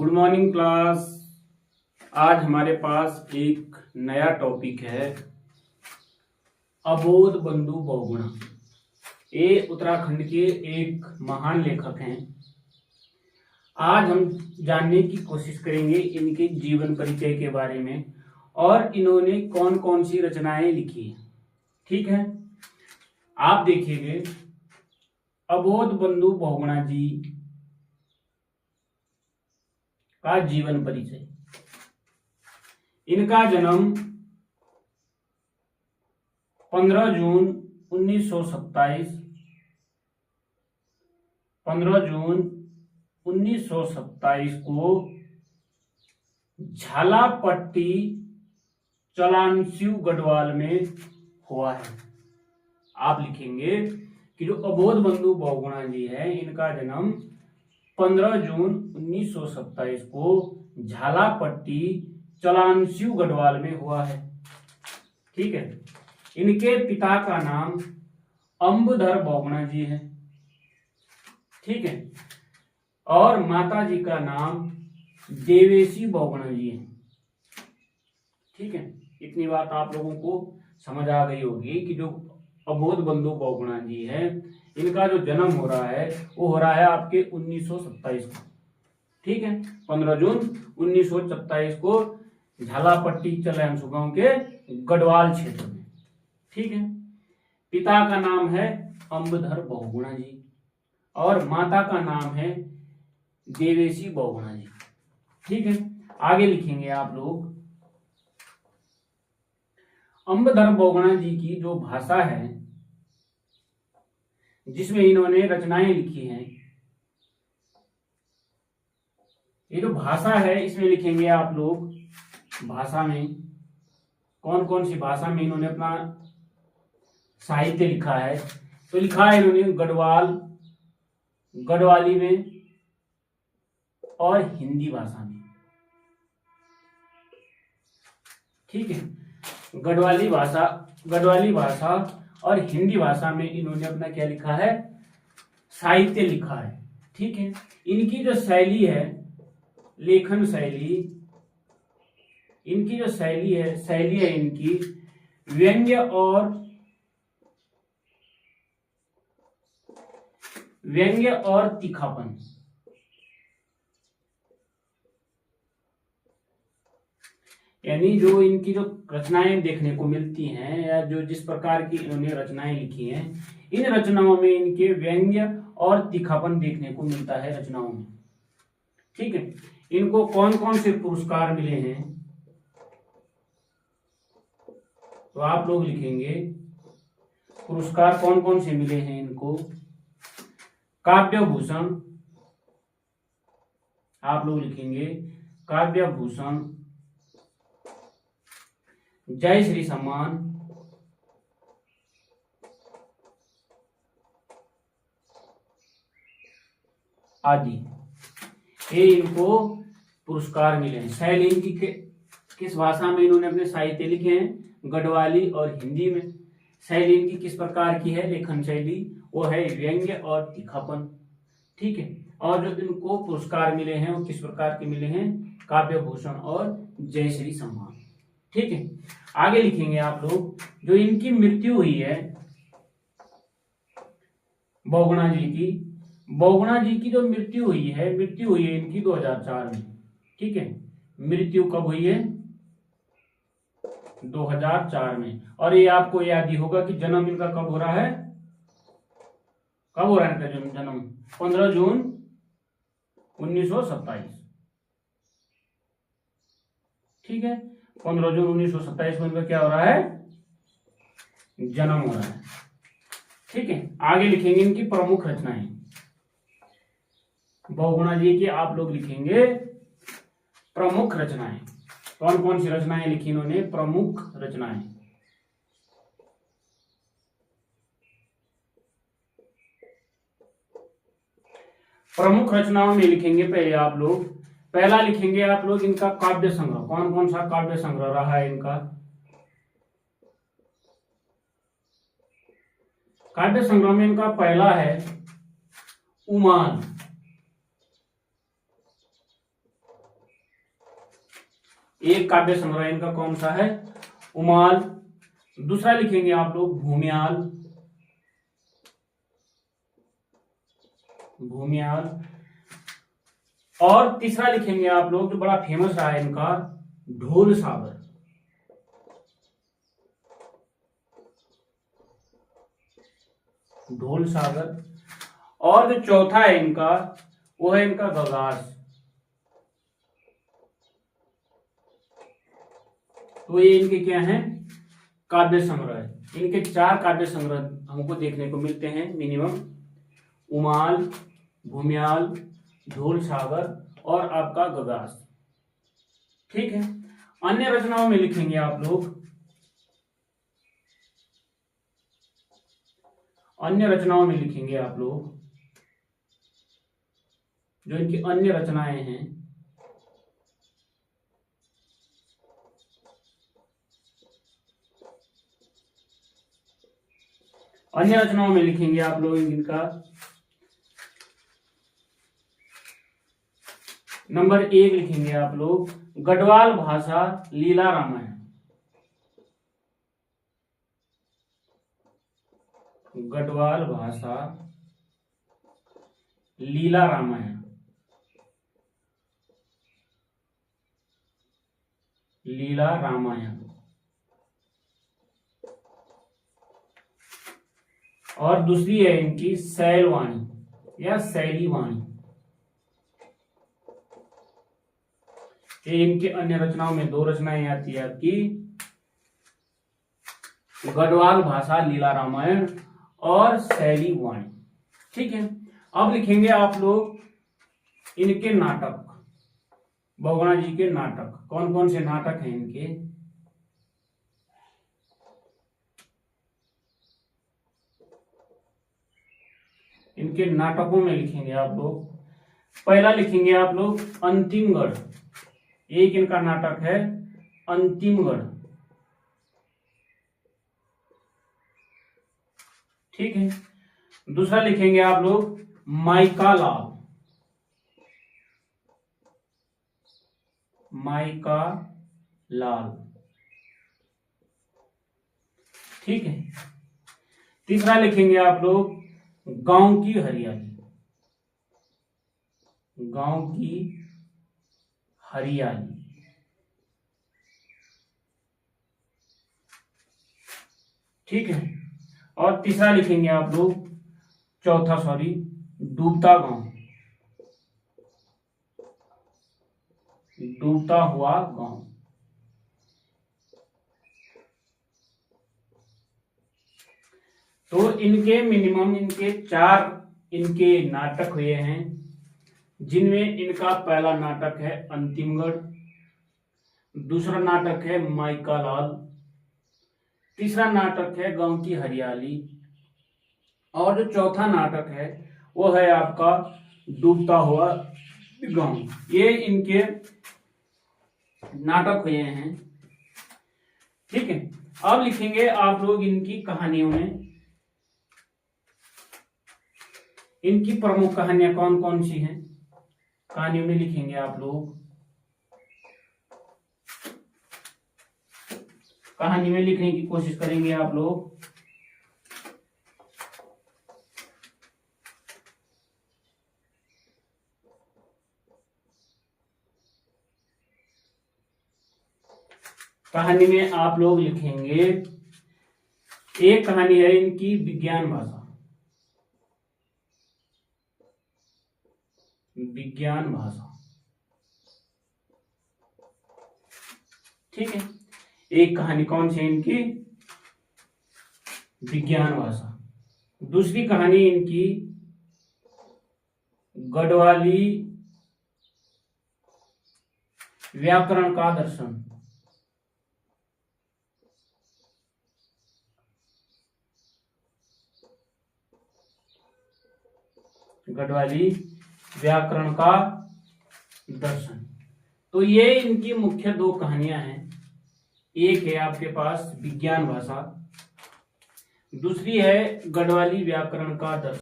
Good morning class. आज हमारे पास एक नया टॉपिक है अबोध बंधु बहुगुणा। ये उत्तराखंड के एक महान लेखक हैं। आज हम जानने की कोशिश करेंगे इनके जीवन परिचय के बारे में और इन्होंने कौन कौन सी रचनाएं लिखी हैं। ठीक है, आप देखिएगा अबोध बंधु बहुगुणा जी का जीवन परिचय। इनका जन्म 15 जून 1927 को झालापट्टी चलानसिव गढ़वाल में हुआ है। आप लिखेंगे कि जो अबोध बंधु बहुगुणा जी है, इनका जन्म 15 जून 1927 को झालापट्टी चलानसिव गढ़वाल में हुआ है। ठीक है, इनके पिता का नाम अम्बधर बहुगुणा जी है। ठीक है, और माता जी का नाम देवेशी बहुगुणा जी है। ठीक है, इतनी बात आप लोगों को समझ आ गई होगी कि जो अबोध बंधु बहुगुणा जी है, इनका जो जन्म हो रहा है वो हो रहा है आपके 1927 को। ठीक है, 15 जून 1927 को झालापट्टी चलानसिव गांव के गढ़वाल क्षेत्र में। ठीक है, पिता का नाम है अम्बधर बहुगुणा जी और माता का नाम है देवेशी बहुगुणा जी। ठीक है, आगे लिखेंगे आप लोग अम्बधर बहुगुणा जी की जो भाषा है जिसमें इन्होंने रचनाएं लिखी हैं, ये जो भाषा है इसमें लिखेंगे आप लोग भाषा में कौन कौन सी भाषा में इन्होंने अपना साहित्य लिखा है। तो लिखा है इन्होंने गढ़वाली में और हिंदी भाषा में। ठीक है, गढ़वाली भाषा और हिंदी भाषा में इन्होंने अपना क्या लिखा है, साहित्य लिखा है। ठीक है, इनकी जो शैली है, लेखन शैली, इनकी जो शैली है इनकी व्यंग्य और तीखापन। यानी जो इनकी जो रचनाएं देखने को मिलती हैं या जो जिस प्रकार की इन्होंने रचनाएं लिखी हैं, इन रचनाओं में इनके व्यंग्य और तीखापन देखने को मिलता है रचनाओं में। ठीक है, इनको कौन कौन से पुरस्कार मिले हैं तो आप लोग लिखेंगे पुरस्कार कौन कौन से मिले हैं इनको। काव्य भूषण, आप लोग लिखेंगे काव्य भूषण, जय श्री सम्मान, आदि ये इनको पुरस्कार मिले हैं। शैली इनकी किस भाषा में इन्होंने अपने साहित्य लिखे हैं, गढ़वाली और हिंदी में। शैली इनकी किस प्रकार की है, लेखन शैली, वो है व्यंग्य और तीखापन। ठीक है, और जो इनको पुरस्कार मिले हैं वो किस प्रकार के मिले हैं, काव्य भूषण और जय श्री सम्मान। ठीक है, आगे लिखेंगे आप लोग जो इनकी मृत्यु हुई है बहुगुणा जी की जो मृत्यु हुई है इनकी 2004 में। ठीक है, मृत्यु कब हुई है, 2004 में। और ये आपको याद ही होगा कि जन्म इनका कब हो रहा है इनका जन्म 15 जून 1927। ठीक है, 15 जून 1927 को इनका क्या हो रहा है, जन्म हो रहा है। ठीक है, आगे लिखेंगे इनकी प्रमुख रचनाएं बहुगुणा जी की। आप लोग लिखेंगे प्रमुख रचनाएं। कौन कौन सी रचनाएं लिखी इन्होंने, प्रमुख रचनाएं। प्रमुख रचनाओं में लिखेंगे पहला लिखेंगे आप लोग इनका काव्य संग्रह। कौन कौन सा काव्य संग्रह रहा है इनका, काव्य संग्रह में इनका पहला है उमान। एक काव्य संग्रह इनका कौन सा है? उमाल। दूसरा लिखेंगे आप लोग भूमियाल। भूमियाल। और तीसरा लिखेंगे आप लोग जो बड़ा फेमस रहा है इनका, ढोल सागर। ढोल सागर। और जो चौथा है इनका, वो है इनका गगास। तो ये इनके क्या हैं? काव्य संग्रह। इनके 4 काव्य संग्रह हमको देखने को मिलते हैं मिनिमम, उमाल, भूमियाल, ढोल सागर और आपका गगास। ठीक है। अन्य रचनाओं में लिखेंगे आप लोग, अन्य रचनाओं में लिखेंगे आप लोग जो इनकी अन्य रचनाएं हैं, अन्य रचनाओं में लिखेंगे आप लोग इनका नंबर 1 लिखेंगे आप लोग गढ़वाल भाषा लीला रामायण। गढ़वाल भाषा लीला रामायण। लीला रामायण। और दूसरी है इनकी शैलवाणी या शैलीवाणी। ये इनके अन्य रचनाओं में 2 रचनाएं आती है आपकी, गढ़वाल भाषा लीला रामायण और शैलीवाणी। ठीक है। अब लिखेंगे आप लोग इनके नाटक, बहुगुणा जी के नाटक। कौन कौन से नाटक हैं इनके? इनके नाटकों में लिखेंगे आप लोग, पहला लिखेंगे आप लोग अंतिमगढ़। एक इनका नाटक है अंतिमगढ़। ठीक है। दूसरा लिखेंगे आप लोग माइका लाल। माइका लाल। ठीक है। तीसरा लिखेंगे आप लोग गांव की हरियाली। गांव की हरियाली। ठीक है। और तीसरा लिखेंगे आप लोग डूबता गांव। डूबता हुआ गांव। तो इनके मिनिमम इनके 4 इनके नाटक हुए हैं, जिनमें इनका पहला नाटक है अंतिमगढ़, दूसरा नाटक है माइका लाल, तीसरा नाटक है गांव की हरियाली, और जो चौथा नाटक है वो है आपका डूबता हुआ गांव। ये इनके नाटक हुए हैं। ठीक है। अब लिखेंगे आप लोग इनकी कहानियों में, इनकी प्रमुख कहानियां कौन कौन सी हैं, कहानियों में लिखेंगे आप लोग, कहानी में लिखने की कोशिश करेंगे आप लोग। कहानी में आप लोग लिखेंगे, एक कहानी है इनकी विज्ञान भाषा। विज्ञान भाषा। ठीक है। एक कहानी कौन सी इनकी? विज्ञान भाषा। दूसरी कहानी इनकी गढ़वाली व्याकरण का दर्शन। गढ़वाली व्याकरण का दर्शन। तो ये इनकी मुख्य 2 कहानियां हैं। एक है आपके पास विज्ञान भाषा, दूसरी है गढ़वाली व्याकरण का दर्शन।